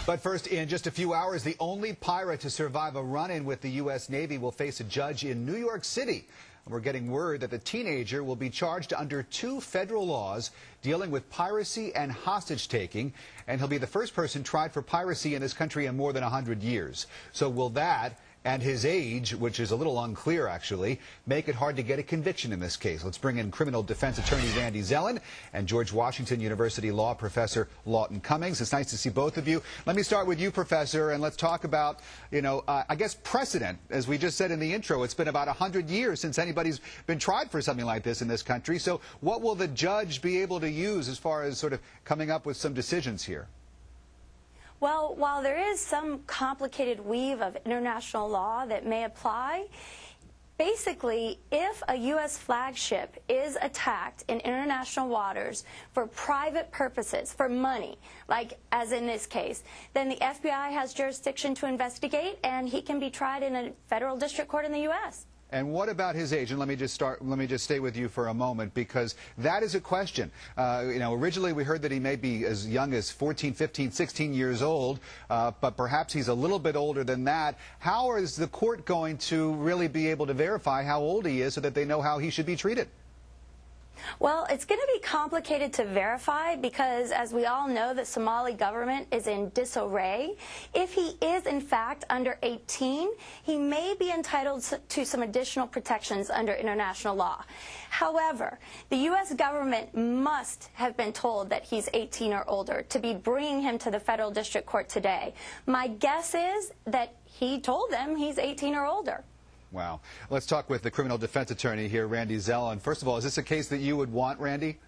But first, in just a few hours, the only pirate to survive a run-in with the U.S. Navy will face a judge in New York City. We're getting word that the teenager will be charged under 2 federal laws dealing with piracy and hostage-taking, and he'll be the first person tried for piracy in this country in more than 100 years. So will that, and his age, which is a little unclear actually, make it hard to get a conviction in this case? Let's bring in criminal defense attorney Randy Zellen and George Washington University law professor Lawton Cummings. It's nice to see both of you. Let me start with you, Professor, and let's talk about, I guess precedent. As we just said in the intro, it's been about 100 years since anybody's been tried for something like this in this country. So what will the judge be able to use as far as sort of coming up with some decisions here? Well, while there is some complicated weave of international law that may apply, basically, if a U.S. flagship is attacked in international waters for private purposes, for money, like as in this case, then the FBI has jurisdiction to investigate, and he can be tried in a federal district court in the U.S. And what about his age? And let me just stay with you for a moment, because that is a question. Originally we heard that he may be as young as 14, 15, 16 years old, but perhaps he's a little bit older than that. How is the court going to really be able to verify how old he is so that they know how he should be treated? Well, it's going to be complicated to verify because, as we all know, the Somali government is in disarray. If he is, in fact, under 18, he may be entitled to some additional protections under international law. However, the U.S. government must have been told that he's 18 or older to be bringing him to the federal district court today. My guess is that he told them he's 18 or older. Wow. Let's talk with the criminal defense attorney here, Randy Zellen. First of all, is this a case that you would want, Randy?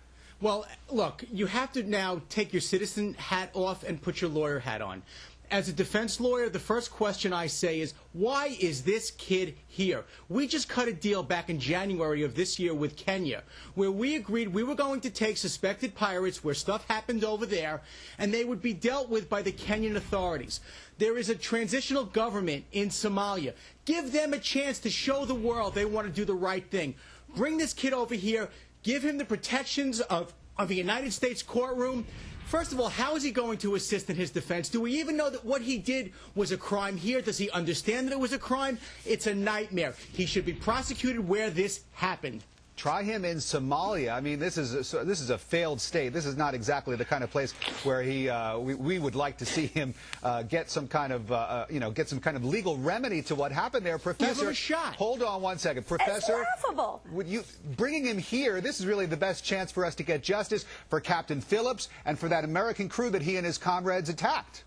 Well, look, you have to now take your citizen hat off and put your lawyer hat on. As a defense lawyer, the first question I say is, why is this kid here? We just cut a deal back in January of this year with Kenya, where we agreed we were going to take suspected pirates where stuff happened over there, and they would be dealt with by the Kenyan authorities. There is a transitional government in Somalia. Give them a chance to show the world they want to do the right thing. Bring this kid over here. Give him the protections of a United States courtroom. First of all, how is he going to assist in his defense? Do we even know that what he did was a crime here? Does he understand that it was a crime? It's a nightmare. He should be prosecuted where this happened. Try him in Somalia. I mean, this is a failed state. This is not exactly the kind of place where we would like to see him get some kind of legal remedy to what happened there. Professor, give him a shot. Hold on one second, Professor. It's laughable. Bringing him here? This is really the best chance for us to get justice for Captain Phillips and for that American crew that he and his comrades attacked.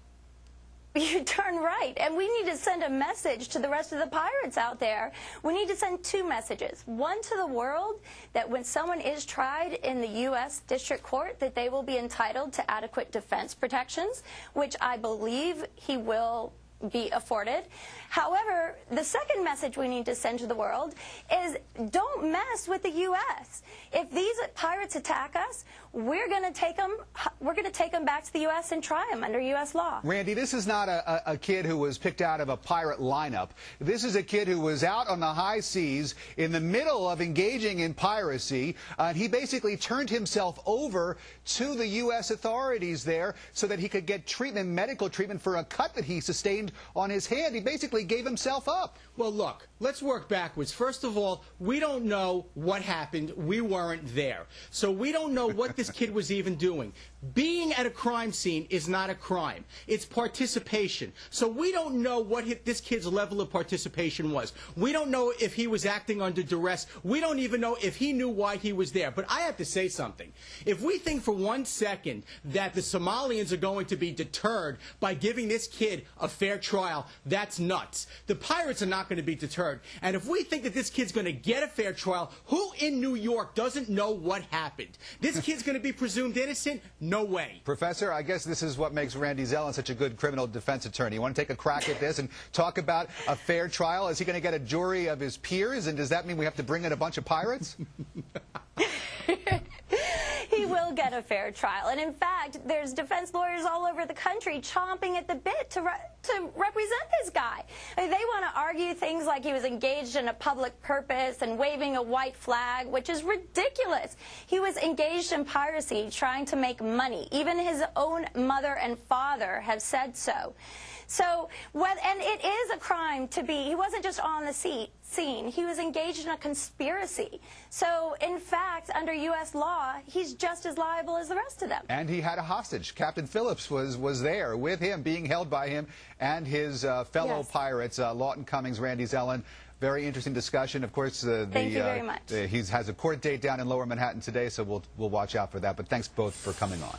You're darn right. And we need to send a message to the rest of the pirates out there. We need to send 2 messages. One to the world, that when someone is tried in the U.S. District Court, that they will be entitled to adequate defense protections, which I believe he will be afforded. However, the second message we need to send to the world is, don't mess with the U.S. If these pirates attack us, we're going to take them back to the U.S. and try them under U.S. law. Randy, this is not a kid who was picked out of a pirate lineup. This is a kid who was out on the high seas in the middle of engaging in piracy, and he basically turned himself over to the U.S. authorities there so that he could get treatment, medical treatment, for a cut that he sustained on his hand. He basically gave himself up. Well, look, let's work backwards. First of all, we don't know what happened. We weren't there. So we don't know what this kid was even doing. Being at a crime scene is not a crime. It's participation. So we don't know what this kid's level of participation was. We don't know if he was acting under duress. We don't even know if he knew why he was there. But I have to say something. If we think for 1 second that the Somalians are going to be deterred by giving this kid a fair trial, that's nuts. The pirates are not going to be deterred. And if we think that this kid's going to get a fair trial, who in New York doesn't know what happened? This kid's going to be presumed innocent? No way. Professor, I guess this is what makes Randy Zellen such a good criminal defense attorney. You want to take a crack at this and talk about a fair trial? Is he going to get a jury of his peers? And does that mean we have to bring in a bunch of pirates? He will get a fair trial. And in fact, there's defense lawyers all over the country chomping at the bit to represent this guy. I mean, they want to argue things like he was engaged in a public purpose and waving a white flag, which is ridiculous. He was engaged in piracy, trying to make money. Even his own mother and father have said so. So, and it is a crime to be, he wasn't just on the scene, he was engaged in a conspiracy. So, in fact, under U.S. law, he's just as liable as the rest of them. And he had a hostage. Captain Phillips was there with him, being held by him and his fellow pirates, Lawton, Cummings, Randy Zellen. Very interesting discussion. Of course, thank you very much. He has a court date down in Lower Manhattan today, so we'll watch out for that. But thanks both for coming on.